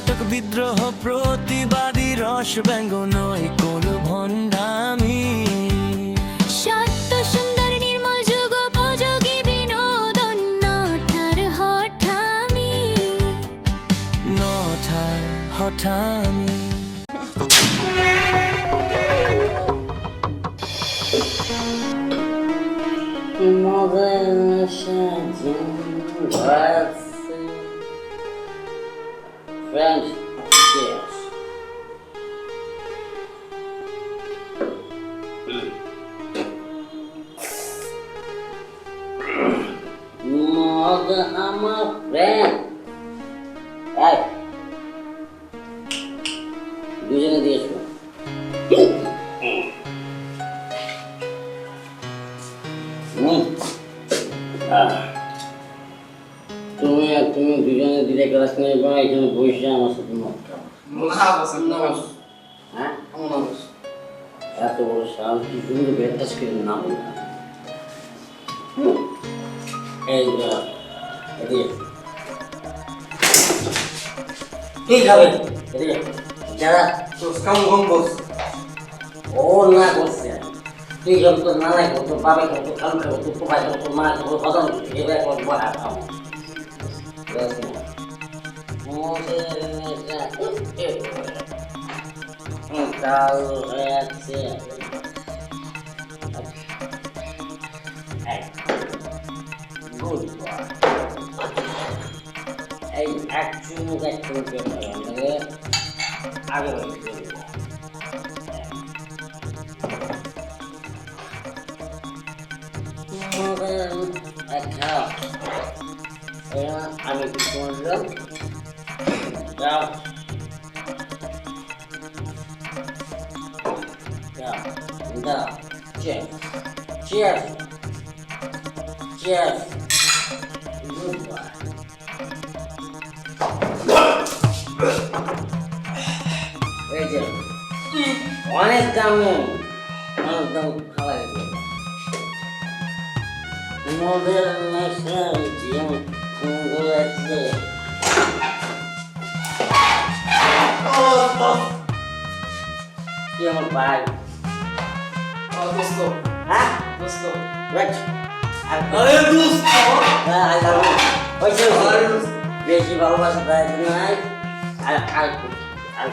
নাটক বিদ্রোহ প্রতিবাদী রস ব্যঙ্গ নয় কোন ভণ্ডামি। সত্য সুন্দর নির্মল যুগ উপযোগী বিনোদন নঠার হঠামি। নঠার হঠামি। Friends, cheers. Mother, I'm a friend. Hey. দুজনে দিয়েছো তুমি দুজনে দিলে ক্লাস নিয়ে এখানে বসে আমার সাথে মত হ্যাঁ এত বড় সাল কি তুমি তো বেতাস করে না বল এই কি খাবে যারা ও না করছে তুই যখন তোর নানাই খাও তোর বাবাই খাও তোর খালু খাও তোর পোপাই খাও তোর মা খাও হজম এবার এখন বড়া খাও কাল হয়েছে গুড এই এক চুমুক আগে আমি কিছু বললাম যাও যাও cheers cheers cheers goodbye এই যে অনেক দাম খাওয়া গেছে মোদের নেশা জীবন আছে কি আমার ভাই দোস্ত হ্যাঁ দোস্ত রাইট আরে দোস্ত হ্যাঁ আই লাভ ইউ ওইসে বেশি ভালোবাসা দেয় নাই আর আর আর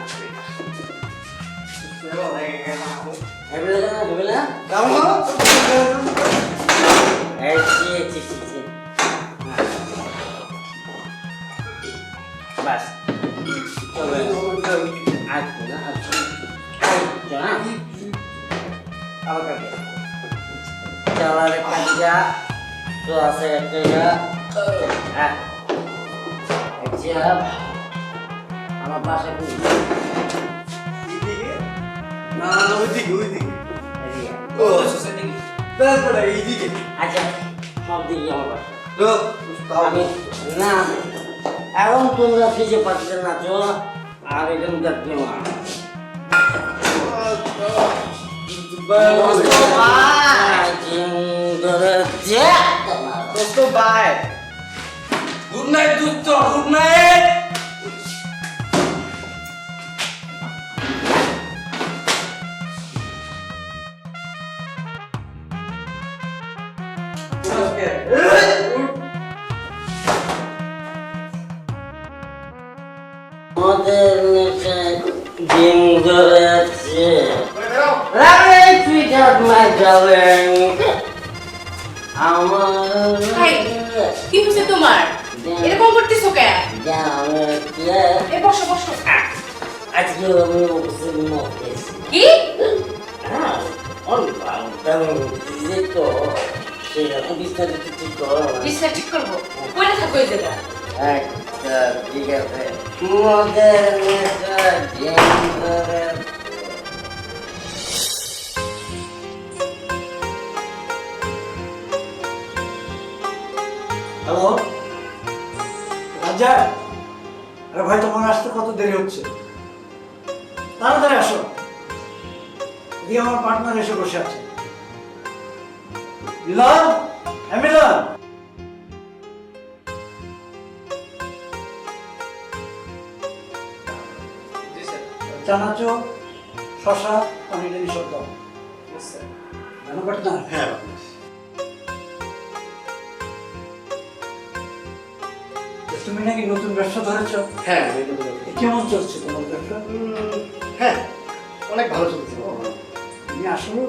হেবলা এই জি বাস চলে আচ্ছা না আচ্ছা জানা আবার চালারে কাটিয়া তো আছে একটা হ্যাঁ আচ্ছা আমার বাসা কি না ওইদিকে ও সোসাইটি তারপরে এইদিকে আচ্ছা সব দিকে আমার বাসা আমি না এখন তোমরা ফিজে পাচ্ছে না তো আর এরকম দেখতে না দোস্ত বাই গুড নাইট দোস্ত গুড নাইট আমাদের নেশায় ডিম ধরে আছে কি হচ্ছে তোমার এরকম করতেছো কেন বসো বসো আজকে আমি কি তো সেরকম বিস্তারিত ঠিক করো বিস্তার ঠিক করবো কইলে থাকো এই জায়গা আচ্ছা ঠিক আছে আমাদের নেশায় ডিম ধরে হ্যালো রাজা আরে ভাই তোমার আসতে কত দেরি হচ্ছে তাড়াতাড়ি আসো এদিকে আমার পার্টনার এসে বসে আছে মিলন মিলন চানাচুর, শশা, পানিটানি সব দাও। জানো পার্টনার? হ্যাঁ তুমি নাকি নতুন ব্যবসা ধরেছ? হ্যাঁ কেমন চলছে তোমার ব্যবসা? হ্যাঁ অনেক ভালো চলছে। তুমি আসলে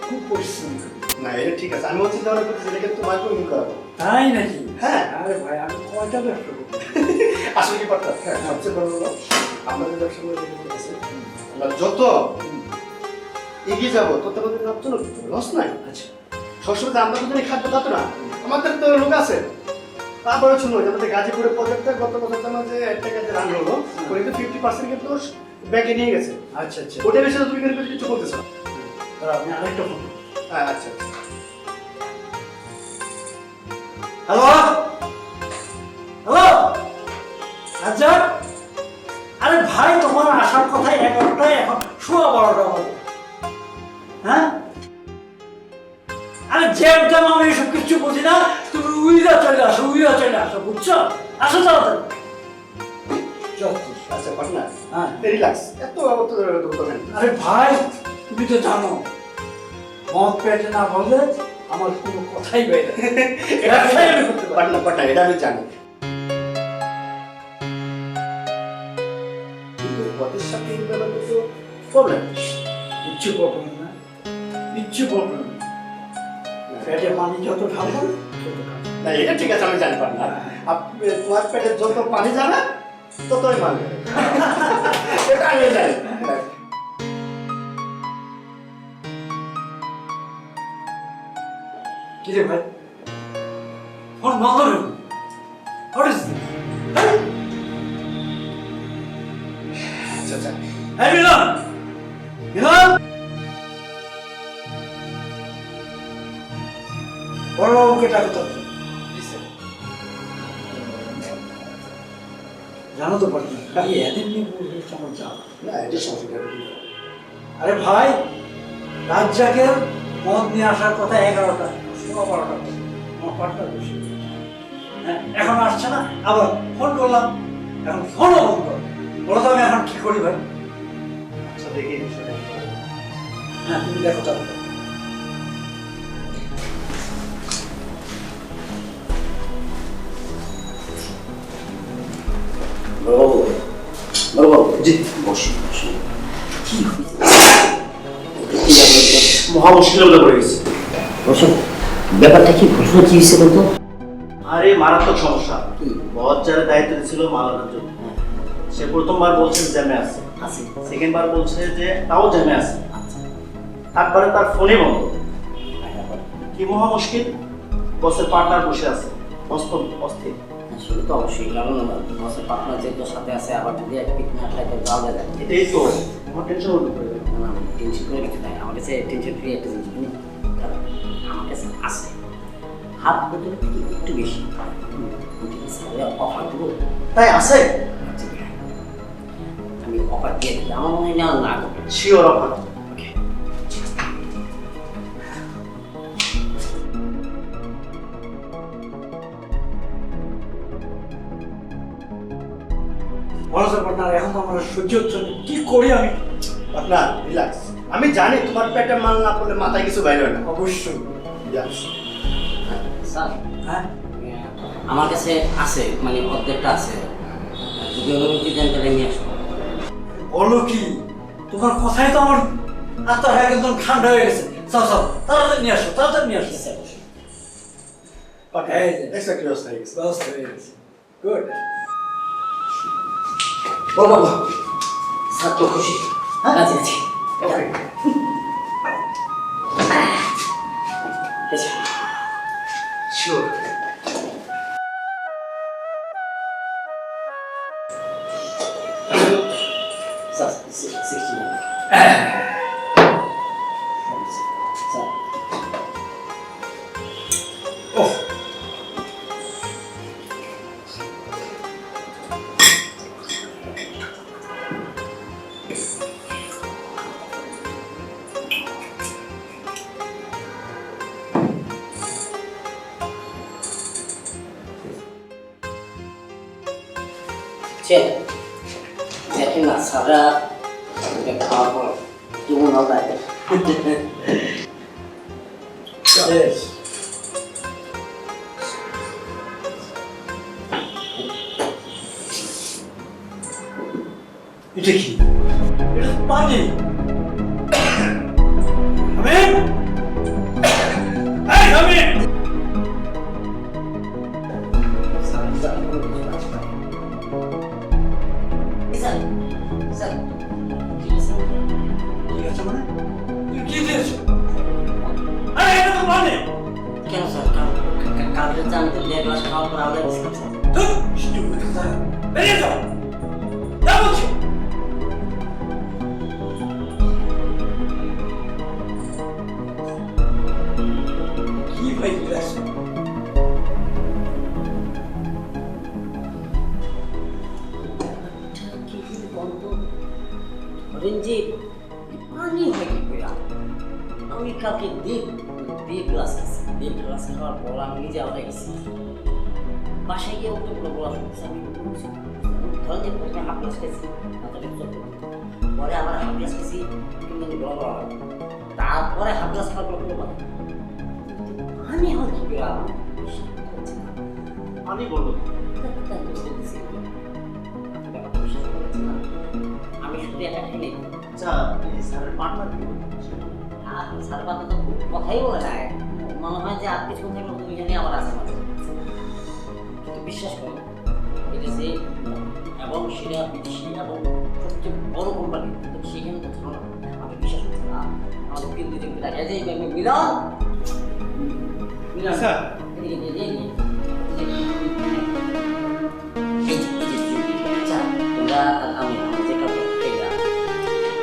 খুব পরিশ্রম করো। না এটা ঠিক আছে, আমি হচ্ছে যে অনেক করতেছি, এটা তোমার ইনকাম করাবো। তাই নাকি? হ্যাঁ। আরে ভাই আমি কয়টা ব্যবসা করবো? আসলে কি পারতাম, হ্যাঁ সবচেয়ে বড় হলো আমাদের ব্যবসা করে যেটা বলতেছে, আমরা যত এগিয়ে যাবো তত আমাদের লাভ তো লস নাই। আচ্ছা সবসময় যে আমরা দুজনে খাদ্য তা তো না, আমাদের তো লোক আছে। তারপরে শুনো যে আমাদের গাজীপুরে প্রজেক্টটা গত বছর তোমার যে একটা কাজে রান হলো, ওই তো 50% কিন্তু ব্যাগে নিয়ে গেছে। আচ্ছা আচ্ছা। ওটা বেশি তুমি কিন্তু কিছু বলতেছো না। তাহলে আপনি আরেকটা ফোন। হ্যাঁ আচ্ছা আচ্ছা। হ্যালো হ্যালো আচ্ছা। আরে ভাই তোমার আসার কথা 11টায়, এখন 12:15 বাজে। হ্যাঁ আরে জ্যাম ট্যাম আমি এসব কিচ্ছু বুঝি না, তুমি উইরা চলে আসো বুঝছো? আসো তাড়াতাড়ি। আচ্ছা পার্টনার, হ্যাঁ রিল্যাক্স, এত অবত কেন? আরে ভাই তুমি তো জানো মদ পেটে না বললে আমার কোনো কথাই বাইরে ব্যবসায় আমি করতে পারি না। পার্টনার এটা আমি জানি, কিন্তু ওদের সাথে কিন্তু আমার কিছু প্রবলেম। কিচ্ছু প্রবলেম না, কিচ্ছু প্রবলেম না। পেটে পানি যত ঢালবো তত খাবো। না এটা ঠিক আছে, আমি জানি পার্টনার। আপনি তোমার পেটে যত পানি যাবে ততই মানবে, এটা আমি জানি। কি রে ভাই ফোন বন্ধ রে? What is this? আচ্ছা আচ্ছা এই মিলন মিলন বড়বাবুকে ডাকো তো। জানো তো পারি এদের নিয়ে বলছে আমার যা। না এটা সমস্যা নেই। আরে ভাই রাজ্জাকের মদ নিয়ে আসার কথা 11টা, 12:15 আমার পার্টনার বসে। হ্যাঁ এখন আসছে না, আবার ফোন করলাম, এখন ফোনও বন্ধ। বলো তো আমি এখন কি করি ভাই? আচ্ছা দেখি বিষয়টা। হ্যাঁ তুমি দেখো তাহলে। জি বসুন বসুন। মহা মুশকিলের মধ্যে পড়ে গেছে। বসুন, ব্যাপারটা কি ঘটনা কি হয়েছে বলতো? আরে মারাত্মক সমস্যা। বস যারা দায়িত্ব ছিল মালানার জন্য, সে প্রথমবার বলছে জ্যামে আছে, সেকেন্ড বার বলছে যে তাও জ্যামে আছে, তারপরে তার ফোনে বন্ধ। কি মহা মুশকিল, বসের পার্টনার বসে আছে, বস তো অস্থির। আসলে তো অবশ্যই, কারণ বসের পার্টনার যেহেতু সাথে আছে, আবার যদি এক পিক না খাই তো যাওয়া যায়। এটাই তো আমার টেনশন হতে পারে। না না টেনশন করে কিছু নাই, আমার কাছে টেনশন ফ্রি একটা জিনিস বুঝলি? কারণ আমার কাছে আছে হাত বোতলের থেকে একটু বেশি অফার দেবো। তাই আছে? আমি অফার দিয়ে দিই, আমার মনে হয় না না করবে। Sure offer. বলো তো পার্টনার, এখন তো আমার সহ্য হচ্ছে না, কি করি আমি? আপনার রিল্যাক্স, আমি জানি তোমার পেটে মাল না পড়লে মাথায় কিছু বাইরে হয় না। অবশ্যই। রিল্যাক্স। স্যার হ্যাঁ আমার কাছে আছে, মানে অর্ধেকটা আছে, যদি অনুমতি দেন তাহলে নিয়ে আসবো। বলো কি, তোমার কথাই তো আমার আত্মা একদম ঠান্ডা হয়ে গেছে। চাও চাও তাড়াতাড়ি নিয়ে আসো, তাড়াতাড়ি নিয়ে আসো। এই যে। এক্সট্রা ব্যবস্থা হয়ে গেছে। ব্যবস্থা হয়ে গেছে, গুড। বলো স্যার তো খুশি। আচ্ছা আচ্ছা শিওর। স্যার 60 স্যার ওহ দেখেন না স্যাররা এটা খাওয়ার পর কেমন হবে Yes. এটা কি? এটা তো পানি। আমিন! এই আমিন! স্যার স্যার ঠিক আছে মানে? তুমি কি দিয়েছো? আরে এটা তো পানি। কেন স্যার কালকে তো আমি তো 1.5 গ্লাস খাওয়ার পর আলাদা গেছিলাম স্যার ধুর, stupid কথা। বেরিয়ে যাও। যা বলছি। কি ভাই গ্লাস? যে পানি হয় কি করে আমি কালকে দেড় গ্লাস খেয়েছি 1.5 গ্লাস খাওয়ার পর আমি নিজে আলাদা গেছি বাসায় গিয়ে অতগুলো বলা শুনছি আমি ধরেন যে প্রথমে হাফ গ্লাস খেয়েছি পরে আবার হাফ গ্লাস খেয়েছি কিন্তু বড় বড় হয় তারপরে হাফ গ্লাস খাওয়ার পর কোনো কথা পানি হয় কি করে আমার বিশ্বাস করতে পারছি না। আমি বলবো আমি শুধু একটা খেলে আচ্ছা এই স্যারের পার্টনার কি বলবো? আর স্যার বাবা তো কথাই বলে না মনে হয় যে আর কিছু থাকলে তুমি জানি আবার আসে মাঝে কিন্তু বিশ্বাস করো এটা যে এবং সেটা বিদেশি এবং সবচেয়ে বড় কোম্পানি সেখানে তো ছিল না আমি বিশ্বাস করছি না আমাদের কিন্তু যে লাগে যে মিলন মিলন স্যার। এদিকে নিয়ে নিয়ে নিয়ে আচ্ছা তোমরা আমি যে কাপড় খেয়ে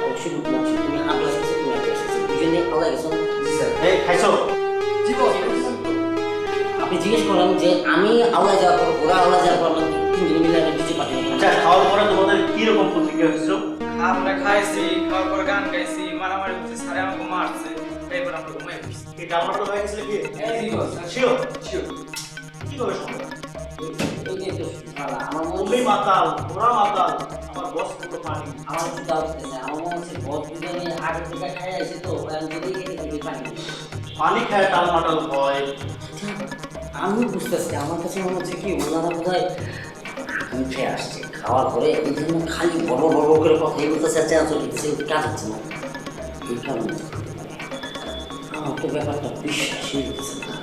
অবশ্যই বলছি তুমি আগ্রহ আছে তুমি আগ্রহ আছে দুজনে আলাদা গেছো জি স্যার। এই খাইছো? আপনি জিজ্ঞেস করলাম যে আমি আলাদা যাওয়ার পর ওরা আলাদা যাওয়ার পর আমরা তিনজনে মিলে একটা ডিজে পার্টি আচ্ছা খাওয়ার পরে তোমাদের কি রকম প্রতিক্রিয়া হয়েছিল? আমরা খাইছি খাওয়ার পর গান গাইছি মারামারি করছি স্যারে আমাকে মারছে এরপর আমরা ঘুমাই গেছি এই ডামাটা হয়ে গেছিল কি? শিওর শিওর কি করে সম্ভব? আমার মনে তুমি মাতাল ওরা মাতাল আমার বস পুরো পানি আমার একটু দাও আমার মনে হচ্ছে বস দুজনে আগে থেকে খাই আসে তো আমি যদি খেতে পানি পানি খায় টাল মাটাল হয়। আমি বুঝতেছি আমার কাছে মনে হচ্ছে কি ওনারা বোধহয় উঠে আসছে খাওয়ার পরে এই জন্য খালি বড় বড় করে কথাই বলতেছে চেঞ্জ হচ্ছে কাজ হচ্ছে না এই কারণে আমার তো ব্যাপারটা বিশ্বাসই হচ্ছে না